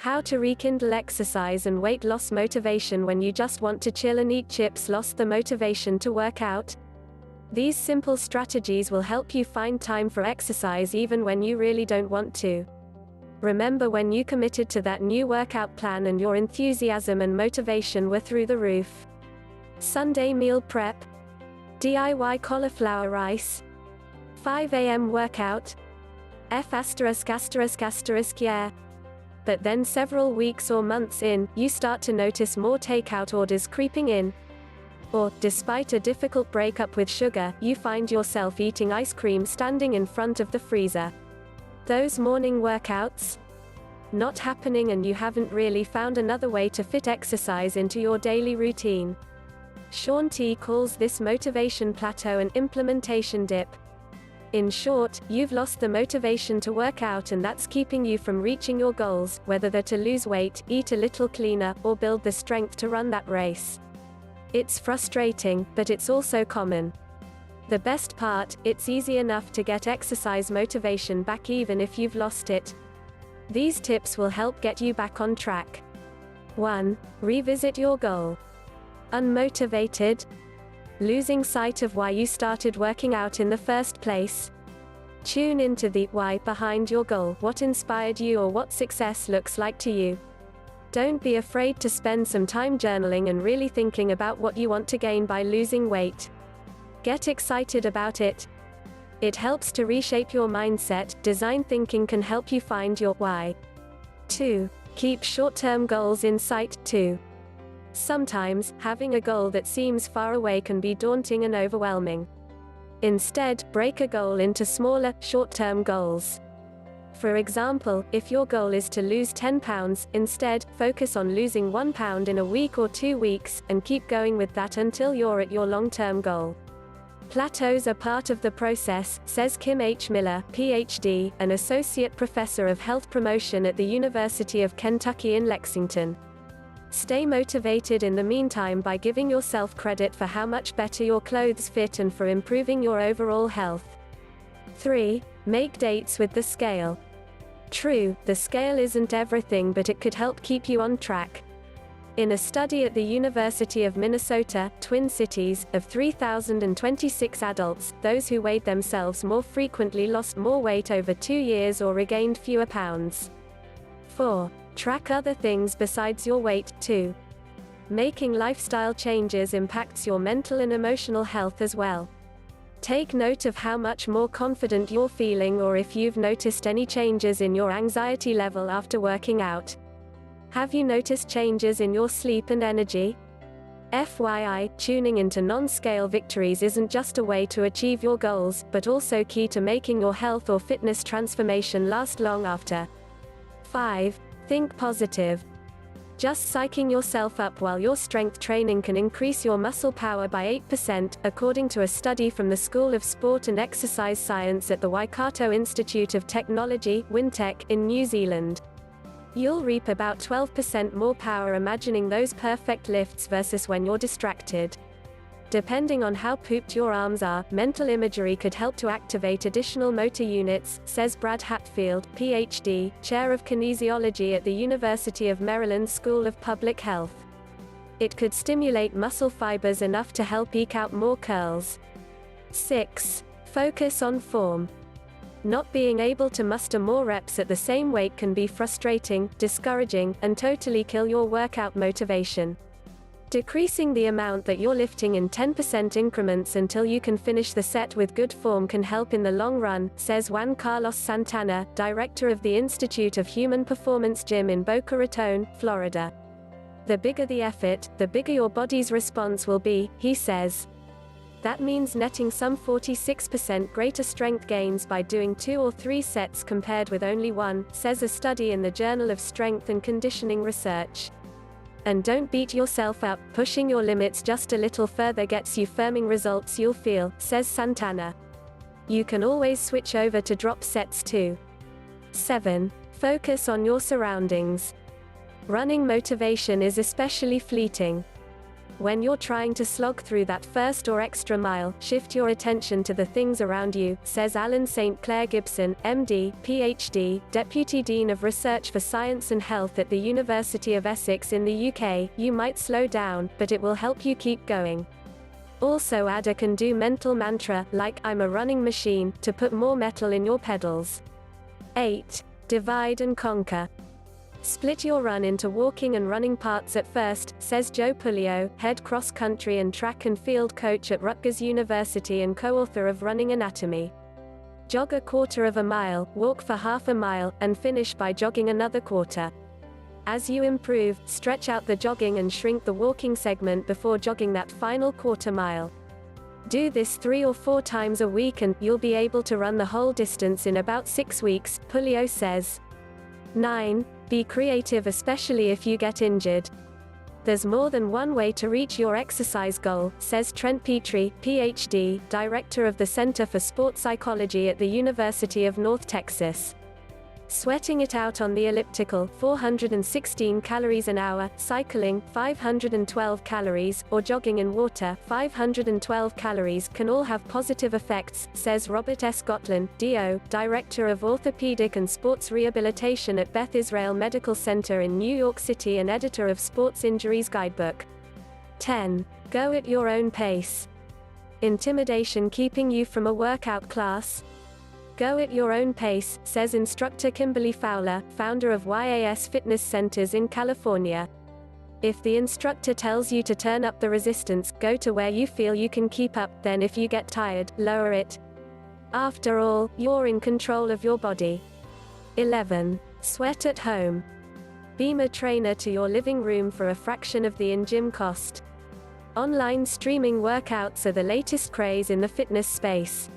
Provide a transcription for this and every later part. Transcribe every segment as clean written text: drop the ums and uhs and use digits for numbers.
How to rekindle exercise and weight loss motivation when you just want to chill and eat chips. Lost the motivation to work out? These simple strategies will help you find time for exercise even when you really don't want to. Remember when you committed to that new workout plan and your enthusiasm and motivation were through the roof? Sunday meal prep, DIY cauliflower rice, 5 a.m. workout, yeah. But then several weeks or months in, you start to notice more takeout orders creeping in. Or, despite a difficult breakup with sugar, you find yourself eating ice cream standing in front of the freezer. Those morning workouts? Not happening, and you haven't really found another way to fit exercise into your daily routine. Shaun T calls this motivation plateau and implementation dip. In short, you've lost the motivation to work out, and that's keeping you from reaching your goals, whether they're to lose weight, eat a little cleaner, or build the strength to run that race. It's frustrating, but it's also common. The best part, it's easy enough to get exercise motivation back even if you've lost it. These tips will help get you back on track. 1. Revisit your goal. Unmotivated? Losing sight of why you started working out in the first place? Tune into the why behind your goal. What inspired you, or what success looks like to you? Don't be afraid to spend some time journaling and really thinking about what you want to gain by losing weight. Get excited about it. It helps to reshape your mindset. Design thinking can help you find your why. 2. Keep short-term goals in sight, too. Sometimes, having a goal that seems far away can be daunting and overwhelming. Instead, break a goal into smaller, short-term goals. For example, if your goal is to lose 10 pounds, instead, focus on losing 1 pound in a week or 2 weeks, and keep going with that until you're at your long-term goal. Plateaus are part of the process, says Kim H. Miller, Ph.D., an associate professor of health promotion at the University of Kentucky in Lexington. Stay motivated in the meantime by giving yourself credit for how much better your clothes fit and for improving your overall health. 3. Make dates with the scale. True, the scale isn't everything, but it could help keep you on track. In a study at the University of Minnesota, Twin Cities, of 3,026 adults, those who weighed themselves more frequently lost more weight over 2 years or regained fewer pounds. 4. Track other things besides your weight, too. Making lifestyle changes impacts your mental and emotional health as well. Take note of how much more confident you're feeling, or if you've noticed any changes in your anxiety level after working out. Have you noticed changes in your sleep and energy? FYI, tuning into non-scale victories isn't just a way to achieve your goals, but also key to making your health or fitness transformation last long after. 5. Think positive. Just psyching yourself up while you're strength training can increase your muscle power by 8%, according to a study from the School of Sport and Exercise Science at the Waikato Institute of Technology, WINTEC, in New Zealand. You'll reap about 12% more power imagining those perfect lifts versus when you're distracted. Depending on how pooped your arms are, mental imagery could help to activate additional motor units, says Brad Hatfield, Ph.D., chair of kinesiology at the University of Maryland School of Public Health. It could stimulate muscle fibers enough to help eke out more curls. 6. Focus on form. Not being able to muster more reps at the same weight can be frustrating, discouraging, and totally kill your workout motivation. Decreasing the amount that you're lifting in 10% increments until you can finish the set with good form can help in the long run, says Juan Carlos Santana, director of the Institute of Human Performance Gym in Boca Raton, Florida. The bigger the effort, the bigger your body's response will be, he says. That means netting some 46% greater strength gains by doing 2 or 3 sets compared with only 1, says a study in the Journal of Strength and Conditioning Research. And don't beat yourself up, pushing your limits just a little further gets you firming results you'll feel, says Santana. You can always switch over to drop sets too. 7. Focus on your surroundings. Running motivation is especially fleeting. When you're trying to slog through that first or extra mile, shift your attention to the things around you, says Alan St. Clair Gibson, MD, PhD, Deputy Dean of Research for Science and Health at the University of Essex in the UK. You might slow down, but it will help you keep going. Also add a can-do mental mantra, like, I'm a running machine, to put more metal in your pedals. 8. Divide and conquer. Split your run into walking and running parts at first, says Joe Puglio, head cross-country and track and field coach at Rutgers University and co-author of Running Anatomy. Jog a quarter of a mile, walk for half a mile, and finish by jogging another quarter. As you improve, stretch out the jogging and shrink the walking segment before jogging that final quarter mile. Do this 3 or 4 times a week and you'll be able to run the whole distance in about 6 weeks, Puglio says. 9. Be creative, especially if you get injured. There's more than one way to reach your exercise goal, says Trent Petrie, PhD, Director of the Center for Sports Psychology at the University of North Texas. Sweating it out on the elliptical, 416 calories an hour, cycling, 512 calories, or jogging in water, 512 calories, can all have positive effects, says Robert S. Gotlin, DO, Director of Orthopedic and Sports Rehabilitation at Beth Israel Medical Center in New York City and editor of Sports Injuries Guidebook. 10. Go at your own pace. Intimidation keeping you from a workout class? Go at your own pace, says instructor Kimberly Fowler, founder of YAS Fitness Centers in California. If the instructor tells you to turn up the resistance, go to where you feel you can keep up, then if you get tired, lower it. After all, you're in control of your body. 11. Sweat at home. Beam a trainer to your living room for a fraction of the in-gym cost. Online streaming workouts are the latest craze in the fitness space.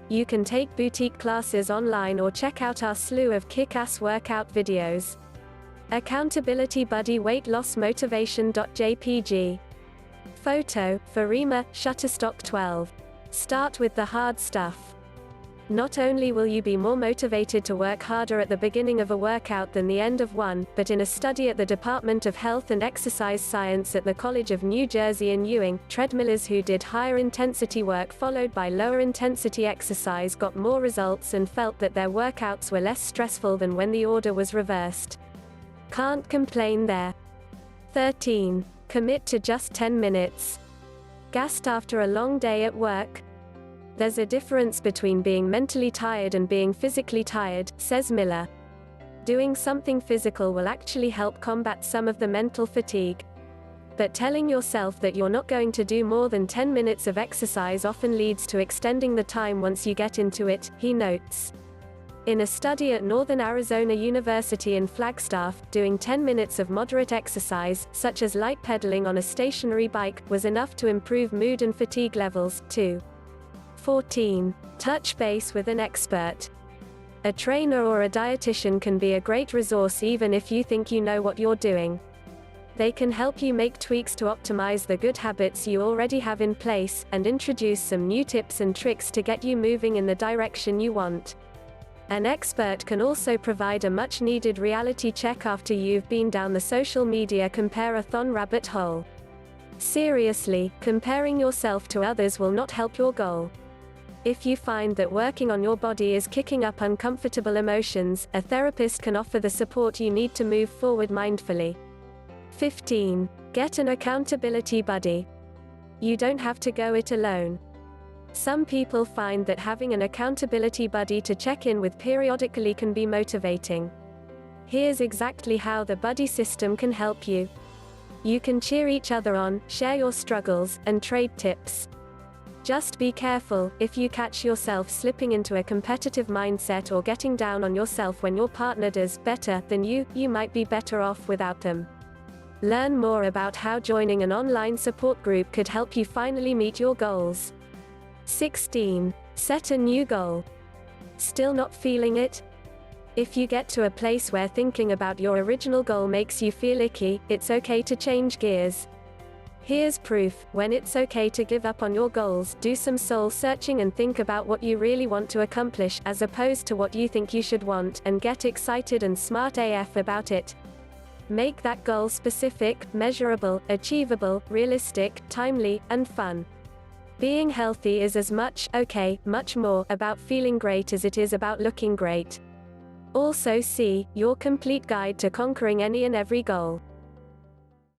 You can take boutique classes online or check out our slew of kick-ass workout videos. Accountability Buddy Weight Loss Motivation.jpg. Photo, Farima, Shutterstock 12. Start with the hard stuff. Not only will you be more motivated to work harder at the beginning of a workout than the end of one, but in a study at the Department of Health and Exercise Science at the College of New Jersey in Ewing, treadmillers who did higher intensity work followed by lower intensity exercise got more results and felt that their workouts were less stressful than when the order was reversed. Can't complain there. 13. Commit to just 10 minutes. Gassed after a long day at work? There's a difference between being mentally tired and being physically tired, says Miller. Doing something physical will actually help combat some of the mental fatigue. But telling yourself that you're not going to do more than 10 minutes of exercise often leads to extending the time once you get into it, he notes. In a study at Northern Arizona University in Flagstaff, doing 10 minutes of moderate exercise, such as light pedaling on a stationary bike, was enough to improve mood and fatigue levels, too. 14. Touch base with an expert. A trainer or a dietitian can be a great resource even if you think you know what you're doing. They can help you make tweaks to optimize the good habits you already have in place, and introduce some new tips and tricks to get you moving in the direction you want. An expert can also provide a much-needed reality check after you've been down the social media compare-a-thon rabbit hole. Seriously, comparing yourself to others will not help your goal. If you find that working on your body is kicking up uncomfortable emotions, a therapist can offer the support you need to move forward mindfully. 15. Get an accountability buddy. You don't have to go it alone. Some people find that having an accountability buddy to check in with periodically can be motivating. Here's exactly how the buddy system can help you. You can cheer each other on, share your struggles, and trade tips. Just be careful, if you catch yourself slipping into a competitive mindset or getting down on yourself when your partner does better than you might be better off without them. Learn more about how joining an online support group could help you finally meet your goals. 16. Set a new goal. Still not feeling it? If you get to a place where thinking about your original goal makes you feel icky, it's okay to change gears. Here's proof: when it's okay to give up on your goals, do some soul searching and think about what you really want to accomplish, as opposed to what you think you should want, and get excited and smart AF about it. Make that goal specific, measurable, achievable, realistic, timely, and fun. Being healthy is as much, much more, about feeling great as it is about looking great. Also see, Your Complete Guide to Conquering Any and Every Goal.